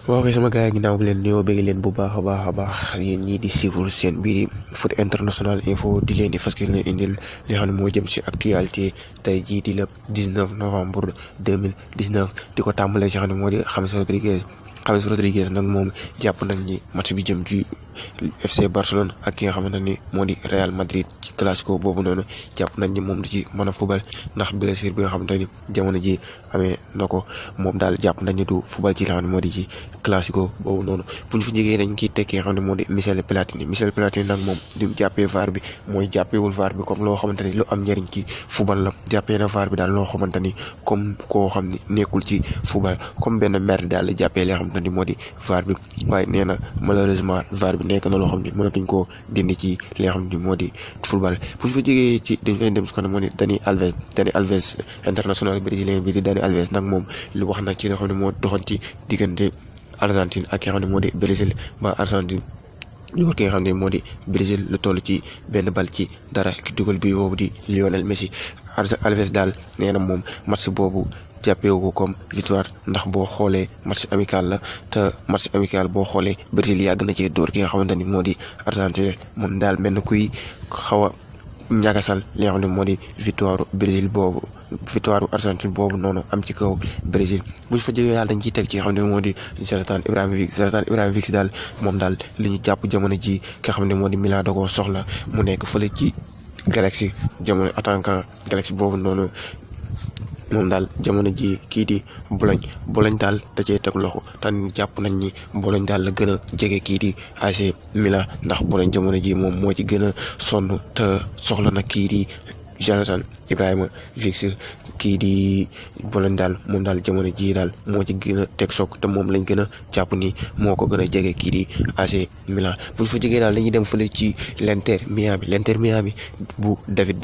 waaw kay sama gars yi ginnaaw bi leen nuyoo bëgg leen bu baax a baax yéen ñii di suivre seen biir foot international info di leen di fas yéene indil li nga xam ne moo jëm si actualité tey jii di le 19 novembre 2019 di ko tàmbalee si xam ne moo di James Rodriguez nag moom jàpp nañ ni match bi jëm ci FC Barcelone ak ki nga xamante ni moo di Real Madrid ci classico boobu noonu jàpp nañ ni moom du ci mën a fubal ndax blessure bi nga xamante ni jamono ji amee na ko moom daal jàpp nañ ni du fubal ci li nga xam ne moo di ci classico boobu noonu bu ñu fi jógee dañ ciy tekki nga xam ne moo di Michel Platini nag moom di jàppee VAR bi mooy jàppeewul VAR bi comme loo xamante ni lu am njëriñ ci fubal la jàppee na VAR bi daal loo xamante ni comme koo xam ni nekkul ci fubal comme benn merde daal di jàppee li nga xamante ni moo di VAR bi waaye nee na malheureusement VAR bi nekk na loo xam ni mënatuñ koo dindi ci li nga xam ni moo di football bu ñu fa jógee ci dañ fay dem si kanam moo di Dani Alves international brésilien bi di Dani Alves nag moom lu wax nag ci nga xam ne moo doxoon ci diggante Argentine ak ki nga xam ne moo di Brésil ba Argentine ñu ki nga xam ne moo di Brésil lu toll ci benn bal ci dara ki dugal bi boobu di Lionel Messi. Alves daal nee na moom match boobu jàppewu ko comme victoire ndax boo xoolee match amical la te match amical boo xoolee Brésil yàgg na ci dóor ki nga xamante ni moo di Argentine moom daal mel na kuy xaw a ñagasal li nga xam ne moo di victoire Brésil boobu victoire Argentine boobu noonu am ci kaw Brésil bu ñu fa jógee daal dañ ciy teg ci nga xam ne moo di Zlatan Ibrahimovic daal moom daal li ñu jàpp jamono ji nga xam ne moo di Milan da koo soxla mu nekk fële ci Galaxy jamono attaquant Galaxy boobu noonu moom daal jamono ji kii di Bologne daal da cee teg loxo te jàpp nañ ni Bologne daal la gën a jege kii di AC Milan ndax Bologne jamono ji moom moo ci gën a sonn te soxla na kii di Zlatan Ibrahimovic kii di Bologne daal moom daal jamono ji daal moo ci gën a teg soog te moom lañ gën a jàpp ni moo ko gën a jege kii di AC Milan bu ñu fa jógee daal dañuy dem fële ci l'Inter Miami bu David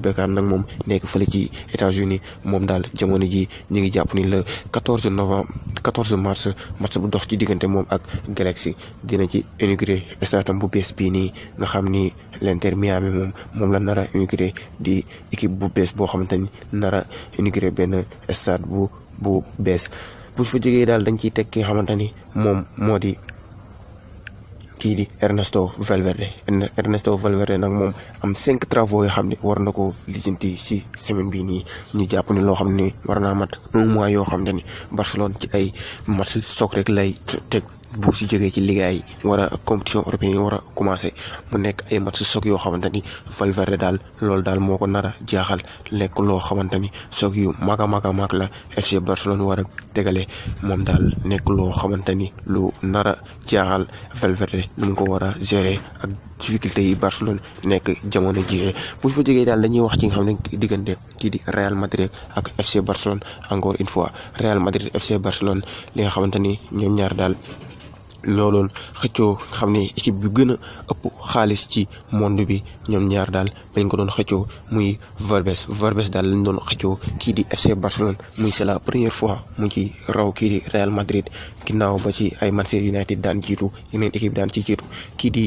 Beckham nag moom nekk fële ci États-Unis moom daal jamono ji ñu ngi jàpp ni le 14 mars match bu dox ci diggante moom ak Galaxy dina ci inauguré stade bu bees bii nii nga xam ni l'Inter Miami moom la nara inauguré di équipe bu bees boo xamante ni nara inauguré benn stade bu bees bu fa jógee daal dañ ciy teg ki nga xamante ni moom moo di kii di Ernesto Valverde nag moom am 5 travaux yoo xam ne war na ko lijjanti si semaine bii nii ñu jàpp ni loo xam ne war naa mat 1 mois yoo xam ne ni Barcelone ci ay match soog rek lay teg bu si jógee ci liggéey yi war a compétition européenne yi war a commencé mu nekk ay match soog yoo xamante ni Valverde daal loolu daal moo ko nar a jaaxal nekk loo xamante ni soog yu mag a la FC Barcelone war a tegale moom daal nekk loo xamante ni lu nar a jaaxal Valverde nu mu ko war a gérer ak difficulté yi Barcelone nekk jamono ji bu fa jógee daal dañuy wax ci nga xam ne diggante kii di Real Madrid ak FC Barcelone encore une fois Real Madrid FC Barcelone li nga xamante ni ñoom ñaar daal ñoo doon xëccoo xam ne équipe bi gën a ëpp xaalis ci monde bi ñoom ñaar daal bañ ko doon xëccoo muy Verbes daal lañ doon xëccoo kii di FC Barcelone muy c'est la première fois mu ci raw kii di Real Madrid ginnaaw ba ci ay Manchester United daan jiitu yeneen équipe daan ci jiitu kii di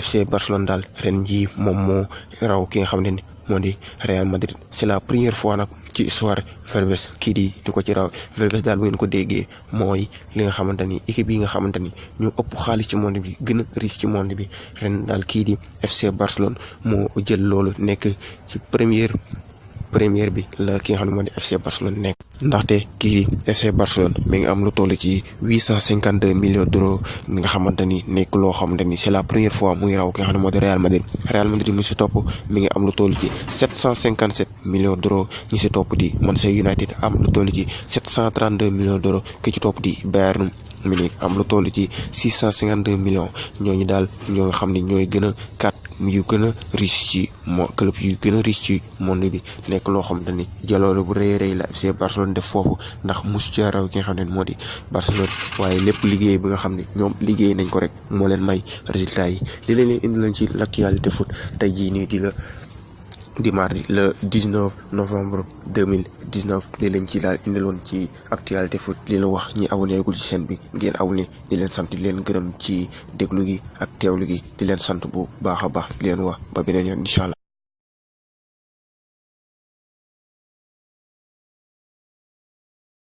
FC Barcelone daal ren jii moom moo raw ki nga xam ne moo di Real Madrid c'est la première fois nag ci histoire Verbes kii di ko ci raw Verbes daal bu ngeen ko déggee mooy li nga xamante ni équipe yi nga xamante ni ñoo ëpp xaalis ci monde bi gën a riche ci monde bi ren daal kii di FC Barcelone moo jël loolu nekk ci première bi la ki nga xam ne moo di FC Barcelone nekk ndaxte kii di FC Barcelone mi ngi am lu toll ci 852 millions d'euros mi nga xamante ni nekk loo xamante ni c'est la première fois muy raw ki nga xam ne moo di Real Madrid mu si topp mi ngi am lu toll ci 757 millions d'euros ñi si topp di Manchester United am lu toll ci 732 millions d'euros ki ci topp di Bayern Munich am lu toll ci 652 millions ñooñu daal ñoo nga xam ne ñooy gën a yu gën a riche ci club yu gën a riche ci monde bi nekk loo xamante ni jaloore bu rëy la FC Barcelone def foofu ndax musu ci raw ki nga xam ne moo di Barcelone waaye lépp liggéey bi nga xam ne ñoom liggéey nañ ko rek moo leen may résultat yi li leen indi lañ ci l'actualité foot tey jii nii di mardi le 19 novembre 2019 li leen ci daal indiloon ci actualité foot li leen wax ñi abonné gul ci chaîne bi ngeen abonné di leen sant di leen gërëm ci déglu gi ak teewlu gi di leen sant bu baax a baax di leen wax ba beneen yoon incha allah